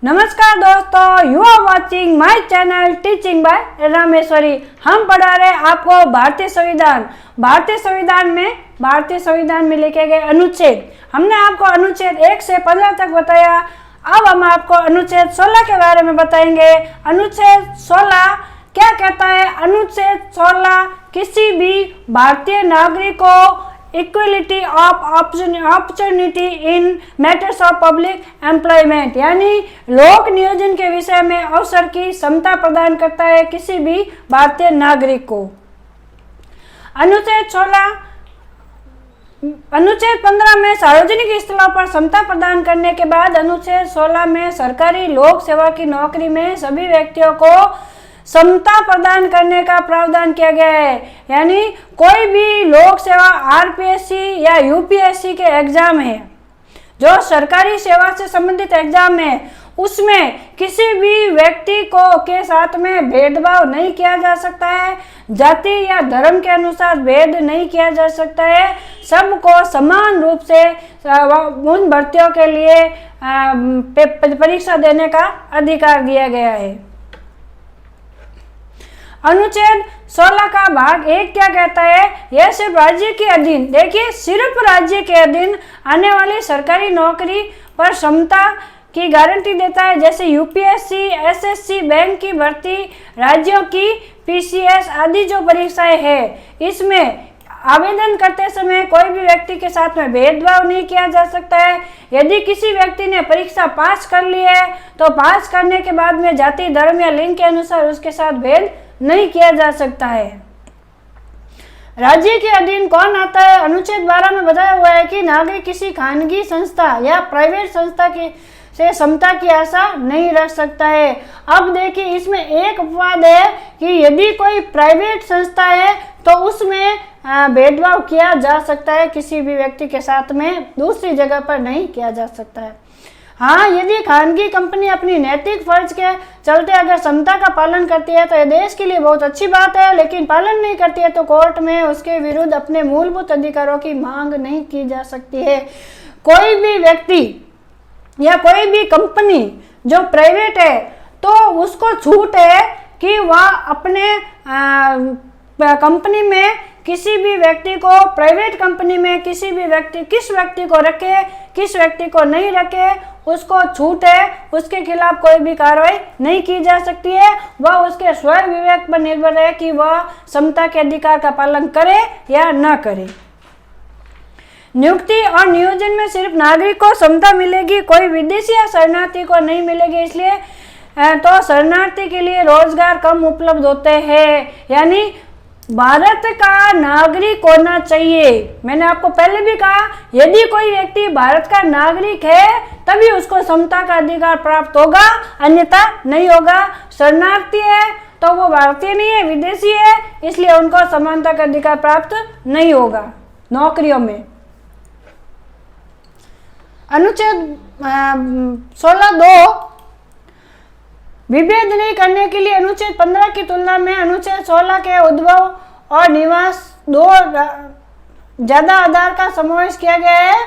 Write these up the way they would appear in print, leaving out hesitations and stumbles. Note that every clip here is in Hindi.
नमस्कार दोस्तों, you are watching my channel teaching by Rameshwari. हम पढ़ा रहे आपको भारतीय संविधान में लिखे गए अनुच्छेद। हमने आपको अनुच्छेद 1 से 15 तक बताया। अब हम आपको अनुच्छेद 16 के बारे में बताएंगे। अनुच्छेद 16 क्या कहता है? अनुच्छेद 16 किसी भी भारतीय नागरिक को equality of opportunity in matters of public employment यानी लोक नियोजन के विषय में अवसर की समता प्रदान करता है किसी भी भारतीय नागरिक को। अनुच्छेद 15 में सार्वजनिक स्थलों पर समता प्रदान करने के बाद अनुच्छेद 16 में सरकारी लोक सेवा की नौकरी में सभी व्यक्तियों को समता प्रदान करने का प्रावधान किया गया है। यानी कोई भी लोक सेवा आरपीएससी या यूपीएससी के एग्जाम है, जो सरकारी सेवा से संबंधित एग्जाम है, उसमें किसी भी व्यक्ति को के साथ में भेदभाव नहीं किया जा सकता है। जाति या धर्म के अनुसार भेद नहीं किया जा सकता है। सबको समान रूप से उन भर्तियों के लिए परीक्षा देने का अधिकार दिया गया है। अनुच्छेद 16 का भाग 1 क्या कहता है? यह सिर्फ राज्य के अधीन, देखिए, सिर्फ राज्य के अधीन आने वाली सरकारी नौकरी पर समता की गारंटी देता है। जैसे यूपीएससी, एसएससी, बैंक की भर्ती, राज्यों की पीसीएस आदि जो परीक्षाएं हैं, इसमें आवेदन करते समय कोई भी व्यक्ति के साथ में भेदभाव नहीं किया जा सकता है। यदि किसी व्यक्ति ने परीक्षा पास कर ली है तो पास करने के बाद में जाति, धर्म या लिंग के अनुसार उसके साथ भेद नहीं किया जा सकता है। राज्य के अधीन कौन आता है? अनुच्छेद 12 में बताया हुआ है कि नागरिक किसी खानगी संस्था या प्राइवेट संस्था की से समता की आशा नहीं रख सकता है। अब देखिए, इसमें एक अपवाद है कि यदि कोई प्राइवेट संस्था है तो उसमें भेदभाव किया जा सकता है, किसी भी व्यक्ति के साथ में दूसरी जगह पर नहीं किया जा सकता है। हाँ, यदि खानगी कंपनी अपनी नैतिक फर्ज के चलते अगर समता का पालन करती है तो यह देश के लिए बहुत अच्छी बात है, लेकिन पालन नहीं करती है तो कोर्ट में उसके विरुद्ध अपने मूलभूत अधिकारों की मांग नहीं की जा सकती है। कोई भी व्यक्ति या कोई भी कंपनी जो प्राइवेट है तो उसको छूट है कि वह अपने कंपनी में किसी भी व्यक्ति को, प्राइवेट कंपनी में किसी भी व्यक्ति, किस व्यक्ति को रखे, किस व्यक्ति को नहीं रखे, उसको छूट है। उसके खिलाफ कोई भी कार्रवाई नहीं की जा सकती है। वह उसके स्वयं विवेक पर निर्भर है कि वह समता के अधिकार का पालन करे या न करे। नियुक्ति और नियोजन में सिर्फ नागरिक को समता मिलेगी, कोई विदेशी या शरणार्थी को नहीं मिलेगी। इसलिए तो शरणार्थी के लिए रोजगार कम उपलब्ध होते हैं। यानी भारत का नागरिक होना चाहिए। मैंने आपको पहले भी कहा, यदि कोई व्यक्ति भारत का नागरिक है तभी उसको समता का अधिकार प्राप्त होगा, अन्यथा नहीं होगा। शरणार्थी है तो वो भारतीय नहीं है, विदेशी है, इसलिए उनको समानता का अधिकार प्राप्त नहीं होगा नौकरियों में। अनुच्छेद 16(2) विभेद नहीं करने के लिए अनुच्छेद 15 की तुलना में अनुच्छेद 16 के उद्भव और निवास दो ज्यादा आधार का समावेश किया गया है।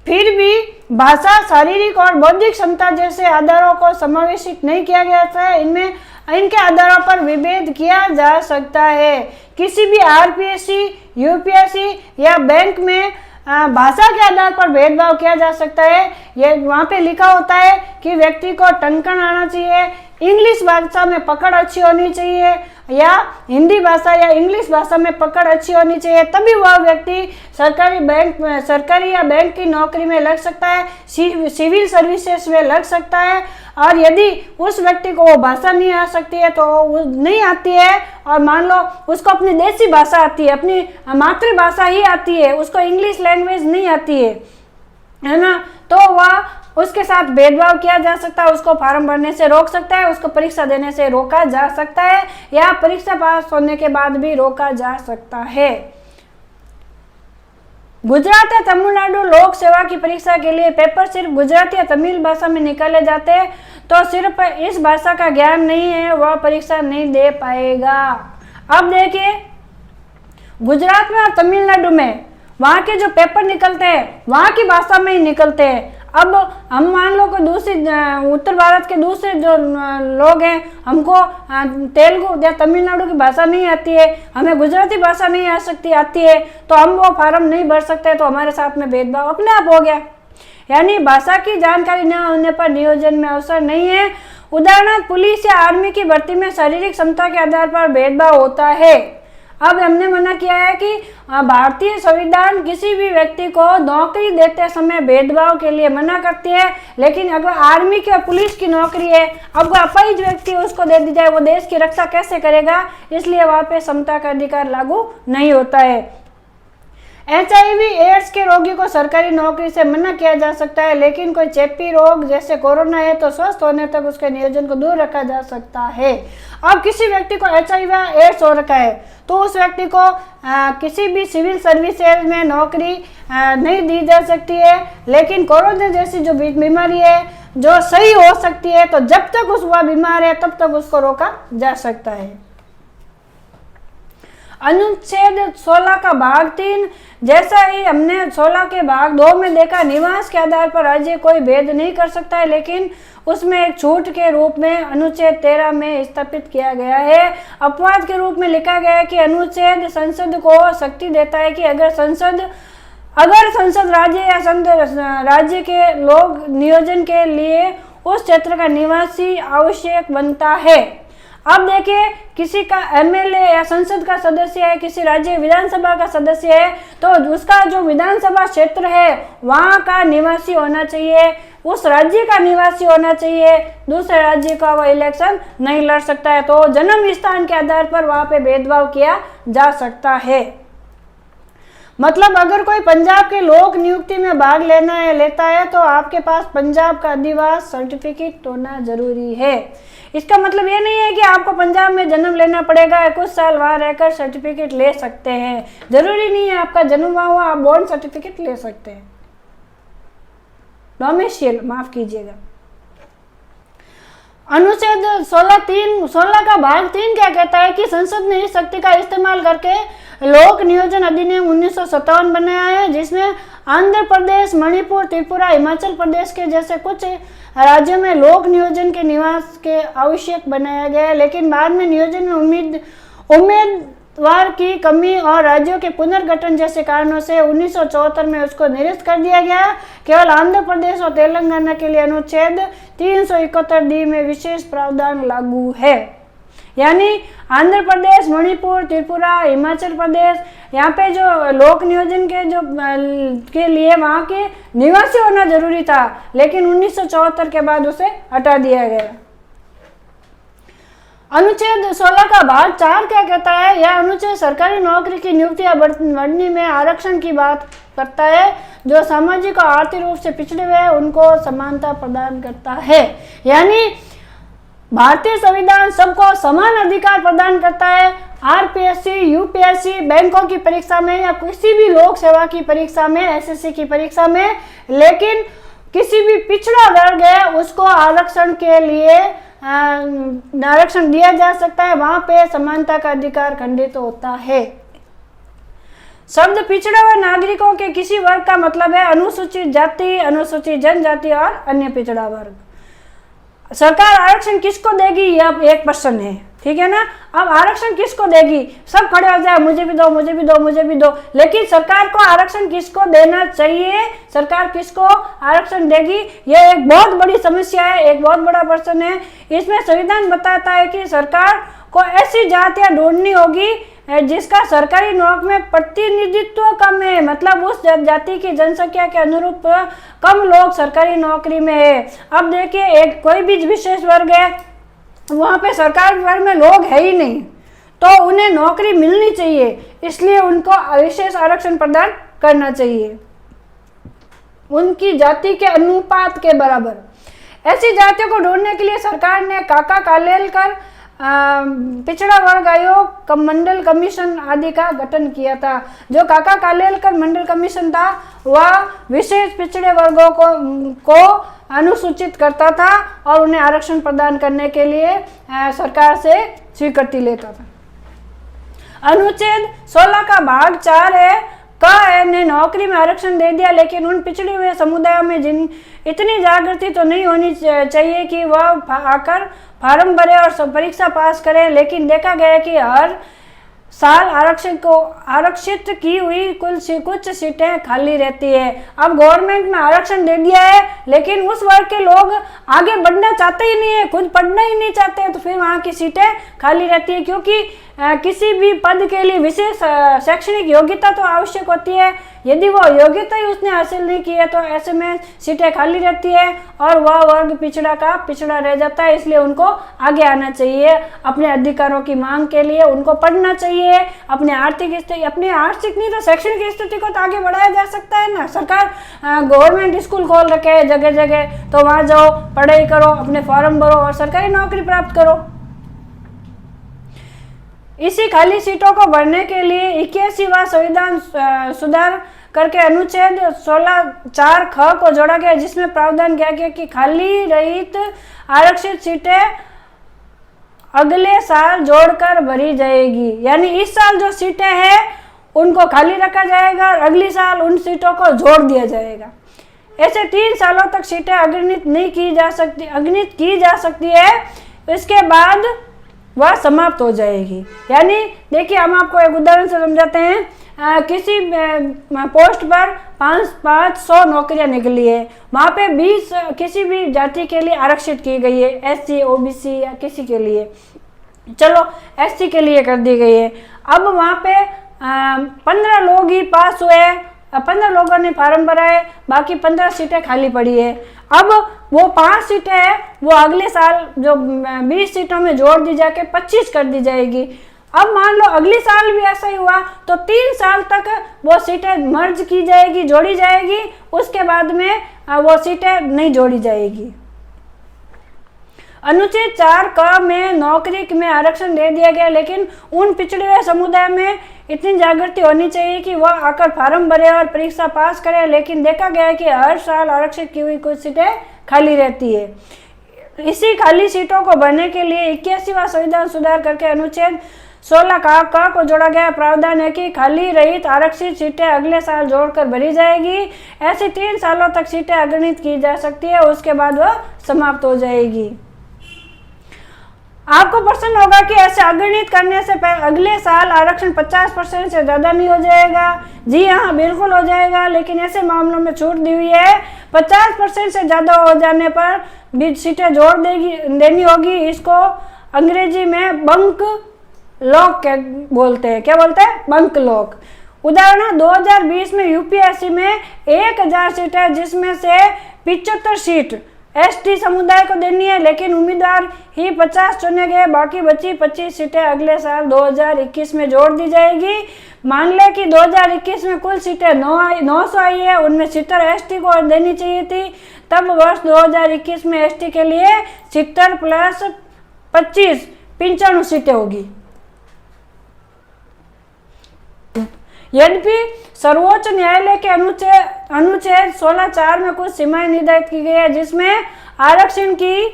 फिर भी भाषा, शारीरिक और बौद्धिक क्षमता जैसे आधारों को समावेशित नहीं किया गया था। इनके आधारों पर विभेद किया जा सकता है। किसी भी आरपीएससी, यूपीएससी या बैंक में भाषा के आधार पर भेदभाव किया जा सकता है। ये वहाँ पे लिखा होता है कि व्यक्ति को टंकण आना चाहिए, इंग्लिश भाषा में पकड़ अच्छी होनी चाहिए, या हिंदी भाषा या इंग्लिश भाषा में पकड़ अच्छी होनी चाहिए, तभी वह व्यक्ति सरकारी या बैंक की नौकरी में लग सकता है, सिविल सर्विसेज में लग सकता है। और यदि उस व्यक्ति को वो भाषा नहीं आ सकती है, तो वो नहीं आती है, और मान लो उसको अपनी देसी भाषा आती है, अपनी मातृभाषा ही आती है, उसको इंग्लिश लैंग्वेज नहीं आती है ना, तो वह उसके साथ भेदभाव किया जा सकता है। उसको फार्म भरने से रोक सकता है, उसको परीक्षा देने से रोका जा सकता है, या परीक्षा पास होने के बाद भी रोका जा सकता है। गुजरात या तमिलनाडु लोक सेवा की परीक्षा के लिए पेपर सिर्फ गुजराती या तमिल भाषा में निकाले जाते हैं, तो सिर्फ इस भाषा का ज्ञान नहीं है वह परीक्षा नहीं दे पाएगा। अब देखिए, गुजरात में और तमिलनाडु में वहाँ के जो पेपर निकलते हैं वहाँ की भाषा में ही निकलते हैं। अब हम मान लो कि दूसरी उत्तर भारत के दूसरे जो लोग हैं, हमको तेलुगु या तमिलनाडु की भाषा नहीं आती है, हमें गुजराती भाषा नहीं आती है, तो हम वो फार्म नहीं भर सकते, तो हमारे साथ में भेदभाव अपने आप हो गया। यानी भाषा की जानकारी न होने पर नियोजन में अवसर नहीं है। उदाहरण, पुलिस या आर्मी की भर्ती में शारीरिक क्षमता के आधार पर भेदभाव होता है। अब हमने मना किया है कि भारतीय संविधान किसी भी व्यक्ति को नौकरी देते समय भेदभाव के लिए मना करती है, लेकिन अगर आर्मी की और पुलिस की नौकरी है, अब कोई अपाहिज व्यक्ति उसको दे दी जाए, वो देश की रक्षा कैसे करेगा, इसलिए वहाँ पे समता का अधिकार लागू नहीं होता है। HIV एड्स के रोगी को सरकारी नौकरी से मना किया जा सकता है, लेकिन कोई चेपी रोग जैसे कोरोना है तो स्वस्थ होने तक उसके नियोजन को दूर रखा जा सकता है। अब किसी व्यक्ति को HIV एड्स हो रखा है तो उस व्यक्ति को किसी भी सिविल सर्विसेज में नौकरी नहीं दी जा सकती है, लेकिन कोरोना जैसी जो बीमारी है जो सही हो सकती है, तो जब तक वह बीमार है तब तक उसको रोका जा सकता है। अनुच्छेद 16 का भाग 3, जैसा ही हमने 16 के भाग 2 में देखा, निवास के आधार पर राज्य कोई भेद नहीं कर सकता है, लेकिन उसमें एक छूट के रूप में अनुच्छेद 13 में स्थापित किया गया है। अपवाद के रूप में लिखा गया है कि अनुच्छेद संसद को शक्ति देता है कि अगर संसद राज्य या राज्य के लोग नियोजन के लिए उस क्षेत्र का निवासी आवश्यक बनता है। अब देखिए, किसी का MLA या संसद का सदस्य है, किसी राज्य विधानसभा का सदस्य है, तो उसका जो विधानसभा क्षेत्र है वहाँ का निवासी होना चाहिए, उस राज्य का निवासी होना चाहिए, दूसरे राज्य का वो इलेक्शन नहीं लड़ सकता है। तो जन्म स्थान के आधार पर वहाँ पे भेदभाव किया जा सकता है। मतलब अगर कोई पंजाब के लोक नियुक्ति में भाग लेता है तो आपके पास पंजाब का अधिवास सर्टिफिकेट होना जरूरी है। इसका मतलब ये नहीं है कि आपको पंजाब में जन्म लेना पड़ेगा, कुछ साल वहाँ रहकर सर्टिफिकेट ले सकते हैं, जरूरी नहीं है आपका जन्म वहाँ हुआ, आप बॉर्न सर्टिफिकेट ले सकते हैं, डोमिसाइल, माफ कीजिएगा। अनुच्छेद 16 का भाग 3 क्या कहता है कि संसद ने इस शक्ति का इस्तेमाल करके लोक नियोजन अधिनियम 1957 बनाया है, जिसमें आंध्र प्रदेश, मणिपुर, त्रिपुरा, हिमाचल प्रदेश के जैसे कुछ राज्यों में लोक नियोजन के निवास के आवश्यक बनाया गया है, लेकिन बाद में नियोजन में उम्मीदवार की कमी और राज्यों के पुनर्गठन जैसे कारणों से 1974 में उसको निरस्त कर दिया गया। केवल आंध्र प्रदेश और तेलंगाना के लिए अनुच्छेद 371D में विशेष प्रावधान लागू है। यानी आंध्र प्रदेश, मणिपुर, त्रिपुरा, हिमाचल प्रदेश, यहाँ पे जो लोक नियोजन के लिए वहाँ के निवासी होना जरूरी था, लेकिन 1974 के बाद उसे हटा दिया गया। अनुच्छेद 16 का भाग 4 क्या कहता है? यह अनुच्छेद सरकारी नौकरी की नियुक्ति या बढ़नी में आरक्षण की बात करता है। जो सामाजिक और आर्थिक रूप से पिछड़े हुए हैं उनको समानता प्रदान करता है। यानी भारतीय संविधान सबको समान अधिकार प्रदान करता है। आरपीएससी, यूपीएससी, बैंकों की परीक्षा में या किसी भी लोक सेवा की परीक्षा में, एसएससी की परीक्षा में, लेकिन किसी भी पिछड़ा वर्ग है उसको आरक्षण के लिए आरक्षण दिया जा सकता है, वहां पे समानता का अधिकार खंडित होता है। शब्द पिछड़े हुए नागरिकों के किसी वर्ग का मतलब है अनुसूचित जाति, अनुसूचित जनजाति और अन्य पिछड़ा वर्ग। सरकार आरक्षण किसको देगी, यह एक प्रश्न है, ठीक है ना। अब आरक्षण किसको देगी, सब खड़े हो जाए मुझे भी दो, मुझे भी दो, मुझे भी दो, लेकिन सरकार को आरक्षण किसको देना चाहिए, सरकार किसको आरक्षण देगी, यह एक बहुत बड़ी समस्या है, एक बहुत बड़ा प्रश्न है। इसमें संविधान बताता है कि सरकार को ऐसी जातियां ढूंढनी होगी जिसका सरकारी नौकरी में प्रतिनिधित्व कम है, मतलब उस जाति की जनसंख्या के अनुरूप कम लोग सरकारी नौकरी में है। अब देखिए, एक कोई भी विशेष वर्ग है, वहाँ पे सरकारी वर्ग में लोग है ही नहीं, तो उन्हें नौकरी मिलनी चाहिए, इसलिए उनको विशेष आरक्षण प्रदान करना चाहिए उनकी जाति के अनुपात के बराबर। ऐसी जातियों को ढूंढने के लिए सरकार ने काका कालेलकर पिछड़ा वर्ग आयोग, मंडल कमीशन आदि का गठन किया था। जो काका कालेलकर मंडल कमीशन था वह विशेष पिछड़े वर्गों को अनुसूचित करता था और उन्हें आरक्षण प्रदान करने के लिए सरकार से स्वीकृति लेता था। अनुच्छेद 16 का भाग 4 है क ने नौकरी में आरक्षण दे दिया, लेकिन उन पिछड़े हुए समुदायों में जिन इतनी जागृति तो नहीं होनी चाहिए कि वह आकर फार्म भरे और परीक्षा पास करें। लेकिन देखा गया कि हर साल आरक्षित की हुई कुछ सीटें खाली रहती है। अब गवर्नमेंट ने आरक्षण दे दिया है, लेकिन उस वर्ग के लोग आगे बढ़ना चाहते ही नहीं है, खुद पढ़ना ही नहीं चाहते, तो फिर वहाँ की सीटें खाली रहती है। क्योंकि किसी भी पद के लिए विशेष शैक्षणिक योग्यता तो आवश्यक होती है। यदि वो योग्यता ही उसने हासिल नहीं की है तो ऐसे में सीटें खाली रहती है और वह वर्ग पिछड़ा का पिछड़ा रह जाता है। इसलिए उनको आगे आना चाहिए, अपने अधिकारों की मांग के लिए उनको पढ़ना चाहिए, अपने आर्थिक नहीं तो शैक्षणिक स्थिति को तो आगे बढ़ाया जा सकता है ना। सरकार गवर्नमेंट स्कूल खोल रखे है जगह जगह, तो वहाँ जाओ, पढ़ाई करो, अपने फॉर्म भरो और सरकारी नौकरी प्राप्त करो। इसी खाली सीटों को भरने के लिए 81वां संविधान सुधार करके अनुच्छेद 16(4) ख को जोड़ा गया, जिसमें प्रावधान किया गया कि खाली रहित आरक्षित सीटें अगले साल जोड़कर भरी जाएगी। यानी इस साल जो सीटें हैं उनको खाली रखा जाएगा और अगली साल उन सीटों को जोड़ दिया जाएगा। ऐसे 3 सालों तक सीटें अगणित की जा सकती है, इसके बाद वह समाप्त हो जाएगी। यानी देखिए, हम आपको एक उदाहरण से समझाते हैं। किसी पोस्ट पर 500 नौकरियां निकली है, वहाँ पे 20 किसी भी जाति के लिए आरक्षित की गई है, SC OBC या किसी के लिए, चलो SC के लिए कर दी गई है। अब वहाँ पे 15 लोग ही पास हुए, 15 लोगों ने फार्म भरा है, बाकी 15 सीटें खाली पड़ी है। अब वो 5 सीटें हैं, वो अगले साल जो 20 सीटों में जोड़ दी जाके 25 कर दी जाएगी। अब मान लो अगले साल भी ऐसा ही हुआ तो 3 साल तक वो सीटें मर्ज की जाएगी, जोड़ी जाएगी, उसके बाद में वो सीटें नहीं जोड़ी जाएगी। अनुच्छेद 4 क में नौकरी में आरक्षण दे दिया गया, लेकिन उन पिछड़े हुए समुदाय में इतनी जागृति होनी चाहिए कि वह आकर फार्म भरे और परीक्षा पास करे। लेकिन देखा गया है कि हर साल आरक्षित की हुई कुछ सीटें खाली रहती है। इसी खाली सीटों को भरने के लिए 81वां संविधान सुधार करके अनुच्छेद 16 क को जोड़ा गया। प्रावधान है कि खाली रहित आरक्षित सीटें अगले साल जोड़कर भरी जाएगी। ऐसी 3 सालों तक सीटें अगणित की जा सकती है, उसके बाद वह समाप्त हो जाएगी। आपको प्रश्न होगा कि ऐसे अगणित करने से अगले साल आरक्षण 50% से ज़्यादा नहीं हो जाएगा? जी हाँ, बिल्कुल हो जाएगा, लेकिन ऐसे मामलों में छूट दी हुई है। 50% से ज़्यादा हो जाने पर भी सीटें जोड़ देनी होगी। इसको अंग्रेजी में बंक लॉक बोलते हैं। क्या बोलते हैं? Bunk lock. उदाहरण 2020 में UPSC में 1000 सीटें, जिसमें से 75 सीट ST समुदाय को देनी है, लेकिन उम्मीदवार ही 50 चुने गए। बाकी बची 25 सीटें अगले साल 2021 में जोड़ दी जाएगी। मान लें कि 2021 में कुल सीटें 900 आई है, उनमें 70 ST को देनी चाहिए थी। तब वर्ष 2021 में ST के लिए 70 + 25 95 सीटें होगी। यद्यपि सर्वोच्च न्यायालय के अनुच्छेद 16(4) में कुछ सीमाएं निर्धारित की गई है, जिसमें आरक्षण की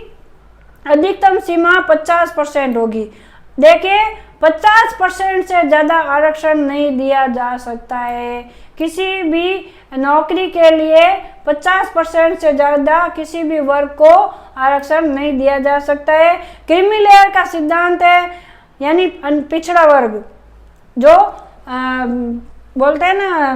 अधिकतम सीमा 50% होगी। देखिए, 50% से ज़्यादा आरक्षण नहीं दिया जा सकता है। किसी भी नौकरी के लिए 50% से ज़्यादा किसी भी वर्ग को आरक्षण नहीं दिया जा सकता है। क्रीमी लेयर का सिद्धांत है, यानी पिछड़ा वर्ग, जो बोलते हैं ना,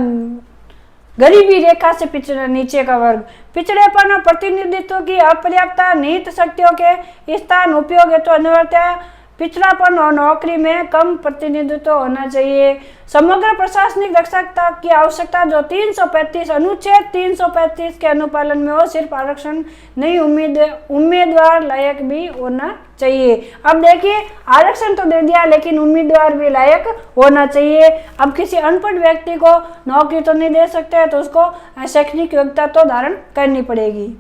गरीबी रेखा से पिछड़ा नीचे का वर्ग, पिछड़ेपन और प्रतिनिधित्व की अपर्याप्तता, निहित शक्तियों के स्थान उपयोग हेतु अनिवार्यता, पिछड़ापन और नौकरी में कम प्रतिनिधित्व होना चाहिए। समग्र प्रशासनिक दक्षता की आवश्यकता, जो 335 अनुच्छेद 335 के अनुपालन में हो। सिर्फ आरक्षण नहीं, उम्मीदवार लायक भी होना चाहिए। अब देखिए, आरक्षण तो दे दिया, लेकिन उम्मीदवार भी लायक होना चाहिए। अब किसी अनपढ़ व्यक्ति को नौकरी तो नहीं दे सकते, तो उसको शैक्षणिक योग्यता तो धारण करनी पड़ेगी।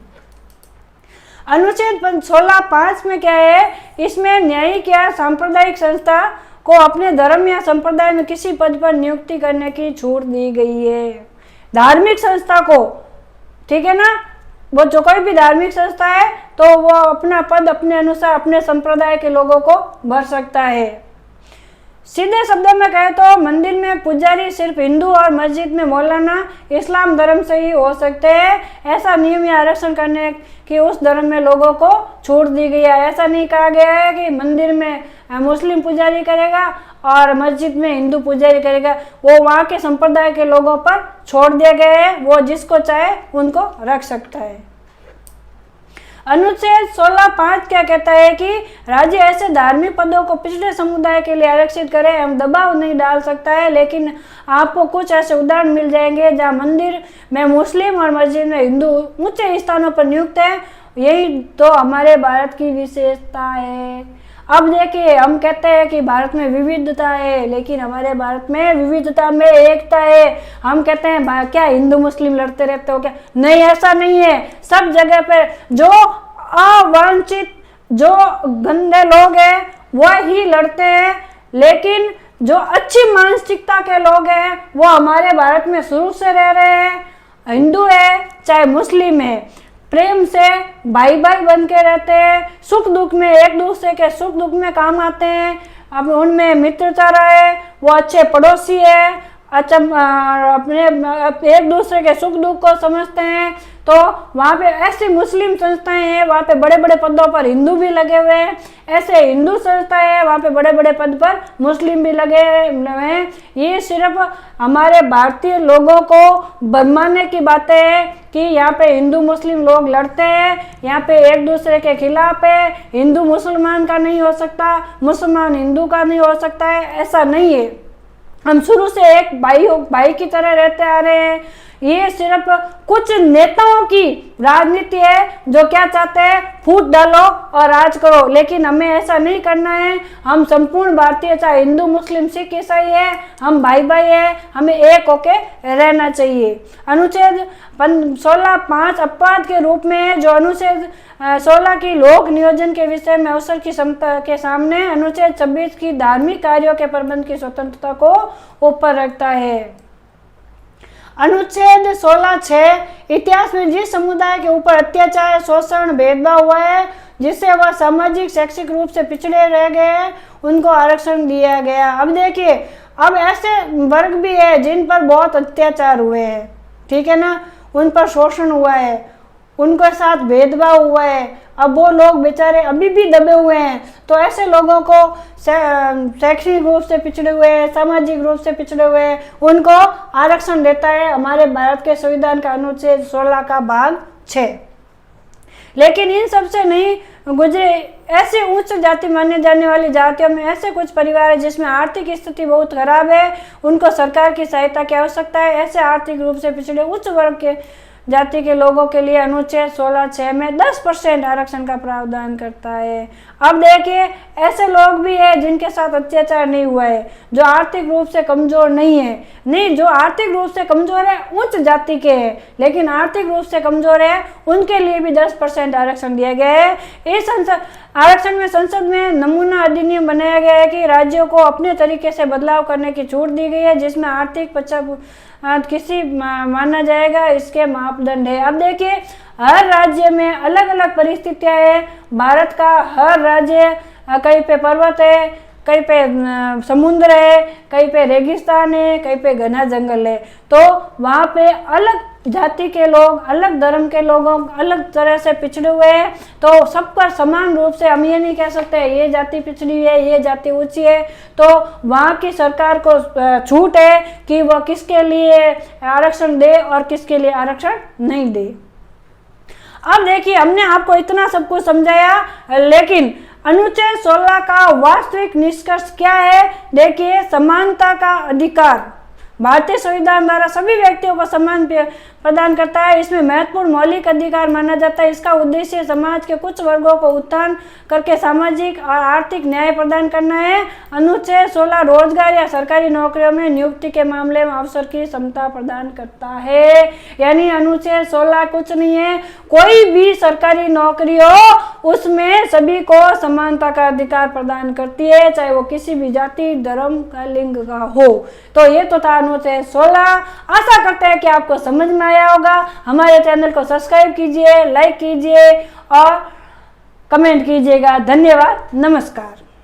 अनुच्छेद 16(5) में क्या है? इसमें न्यायिक या सांप्रदायिक संस्था को अपने धर्म या संप्रदाय में किसी पद पर नियुक्ति करने की छूट दी गई है। धार्मिक संस्था को, ठीक है ना, वो जो कोई भी धार्मिक संस्था है तो वो अपना पद अपने अनुसार अपने संप्रदाय के लोगों को भर सकता है। सीधे शब्दों में कहे तो मंदिर में पुजारी सिर्फ हिंदू और मस्जिद में मौलाना इस्लाम धर्म से ही हो सकते हैं। ऐसा नियम या आरक्षण करने की उस धर्म में लोगों को छूट दी गई है। ऐसा नहीं कहा गया है कि मंदिर में मुस्लिम पुजारी करेगा और मस्जिद में हिंदू पुजारी करेगा, वो वहाँ के संप्रदाय के लोगों पर छोड़ दिया गया है, वो जिसको चाहे उनको रख सकता है। अनुच्छेद 16(5) क्या कहता है कि राज्य ऐसे धार्मिक पदों को पिछड़े समुदाय के लिए आरक्षित करे एवं दबाव नहीं डाल सकता है, लेकिन आपको कुछ ऐसे उदाहरण मिल जाएंगे जहां मंदिर में मुस्लिम और मस्जिद में हिंदू ऊंचे स्थानों पर नियुक्त है। यही तो हमारे भारत की विशेषता है। अब देखिए, हम कहते हैं कि भारत में विविधता है, लेकिन हमारे भारत में विविधता में एकता है। हम कहते हैं क्या हिंदू मुस्लिम लड़ते रहते हो क्या? नहीं, ऐसा नहीं है। सब जगह पे जो अवांछित, जो गंदे लोग हैं वो ही लड़ते हैं, लेकिन जो अच्छी मानसिकता के लोग हैं वो हमारे भारत में शुरू से रह रहे हैं। हिंदू है चाहे मुस्लिम है, प्रेम से भाई भाई बन के रहते हैं, सुख दुख में एक दूसरे के सुख दुख में काम आते हैं। अब उनमें मित्रता रहे, वो अच्छे पड़ोसी है, अच्छा अपने एक दूसरे के सुख दुख को समझते हैं। तो वहाँ पे ऐसी मुस्लिम संस्थाएं हैं, वहाँ पे बड़े बड़े पदों पर हिंदू भी लगे हुए हैं। ऐसे हिंदू संस्थाएं हैं, वहाँ पे बड़े बड़े पद पर मुस्लिम भी लगे हुए हैं। ये सिर्फ हमारे भारतीय लोगों को भरमाने की बातें हैं कि यहाँ पे हिंदू मुस्लिम लोग लड़ते हैं, यहाँ पे एक दूसरे के खिलाफ है, हिंदू मुसलमान का नहीं हो सकता, मुसलमान हिंदू का नहीं हो सकता है, ऐसा नहीं है। हम शुरू से एक भाई की तरह रहते आ रहे हैं। ये सिर्फ कुछ नेताओं की राजनीति है जो क्या चाहते हैं, फूट डालो और राज करो, लेकिन हमें ऐसा नहीं करना है। हम संपूर्ण भारतीय, चाहे हिंदू मुस्लिम सिख ईसाई है, हम भाई भाई है, हमें एक होके रहना चाहिए। अनुच्छेद 16(5) अपवाद के रूप में है, जो अनुच्छेद 16 की लोक नियोजन के विषय में अवसर की क्षमता के सामने अनुच्छेद 26 की धार्मिक कार्यों के प्रबंध की स्वतंत्रता को ऊपर रखता है। अनुच्छेद 16(6) इतिहास में जिस समुदाय के ऊपर अत्याचार, शोषण, भेदभाव हुआ है, जिससे वह सामाजिक शैक्षिक रूप से पिछड़े रह गए हैं, उनको आरक्षण दिया गया। अब देखिए, अब ऐसे वर्ग भी है जिन पर बहुत अत्याचार हुए हैं, ठीक है ना, उन पर शोषण हुआ है, उनके साथ भेदभाव हुआ है, अब वो लोग बेचारे अभी भी दबे हुए हैं। तो ऐसे लोगों को शैक्षणिक रूप से पिछड़े हुए हैं, सामाजिक रूप से पिछड़े हुए हैं, उनको आरक्षण देता है हमारे भारत के संविधान का अनुच्छेद 16 का भाग 6। लेकिन इन सबसे नहीं गुजरे ऐसे उच्च जाति माने जाने वाली जातियों में ऐसे कुछ परिवार है जिसमें आर्थिक स्थिति बहुत खराब है, उनको सरकार की सहायता की आवश्यकता है। ऐसे आर्थिक रूप से पिछड़े उच्च वर्ग के जाति के लोगों के लिए अनुच्छेद 16(6) में 10% आरक्षण का प्रावधान करता है। अब देखिए, ऐसे लोग भी है जिनके साथ अत्याचार नहीं हुआ है, जो आर्थिक रूप से कमजोर नहीं है, नहीं जो आर्थिक रूप से कमजोर है उच्च जाति के हैं, लेकिन आर्थिक रूप से कमजोर है, उनके लिए भी 10% आरक्षण दिया गया है। इस आरक्षण में संसद में नमूना अधिनियम बनाया गया है कि राज्यों को अपने तरीके से बदलाव करने की छूट दी गई है, जिसमें आर्थिक किसी माना जाएगा, इसके मापदंड है। अब देखिए, हर राज्य में अलग अलग परिस्थितियां है। भारत का हर राज्य, कहीं पे पर्वत है, कहीं पे समुद्र है, कहीं पे रेगिस्तान है, कहीं पे घना जंगल है। तो वहाँ पे अलग जाति के लोग, अलग धर्म के लोगों अलग तरह से पिछड़े हुए हैं। तो सब पर समान रूप से हम ये नहीं कह सकते ये जाति पिछड़ी है, ये जाति ऊंची है। तो वहाँ की सरकार को छूट है कि वह किसके लिए आरक्षण दे और किसके लिए आरक्षण नहीं दे। अब देखिए, हमने आपको इतना सब कुछ समझाया, लेकिन अनुच्छेद 16 का वास्तविक निष्कर्ष क्या है? देखिए, समानता का अधिकार भारतीय संविधान द्वारा सभी व्यक्तियों को समान प्रदान करता है। इसमें महत्वपूर्ण मौलिक अधिकार माना जाता है। इसका उद्देश्य समाज के कुछ वर्गों को उत्थान करके सामाजिक और आर्थिक न्याय प्रदान करना है। अनुच्छेद 16 रोजगार या सरकारी नौकरियों में नियुक्ति के मामले में अवसर की समता प्रदान करता है। यानी अनुच्छेद 16 कुछ नहीं है, कोई भी सरकारी नौकरी हो उसमें सभी को समानता का अधिकार प्रदान करती है, चाहे वो किसी भी जाति, धर्म का, लिंग का हो। तो ये तो था अनुच्छेद 16। आशा करते हैं कि आपको समझ में आया होगा। हमारे चैनल को सब्सक्राइब कीजिए, लाइक कीजिए और कमेंट कीजिएगा। धन्यवाद, नमस्कार।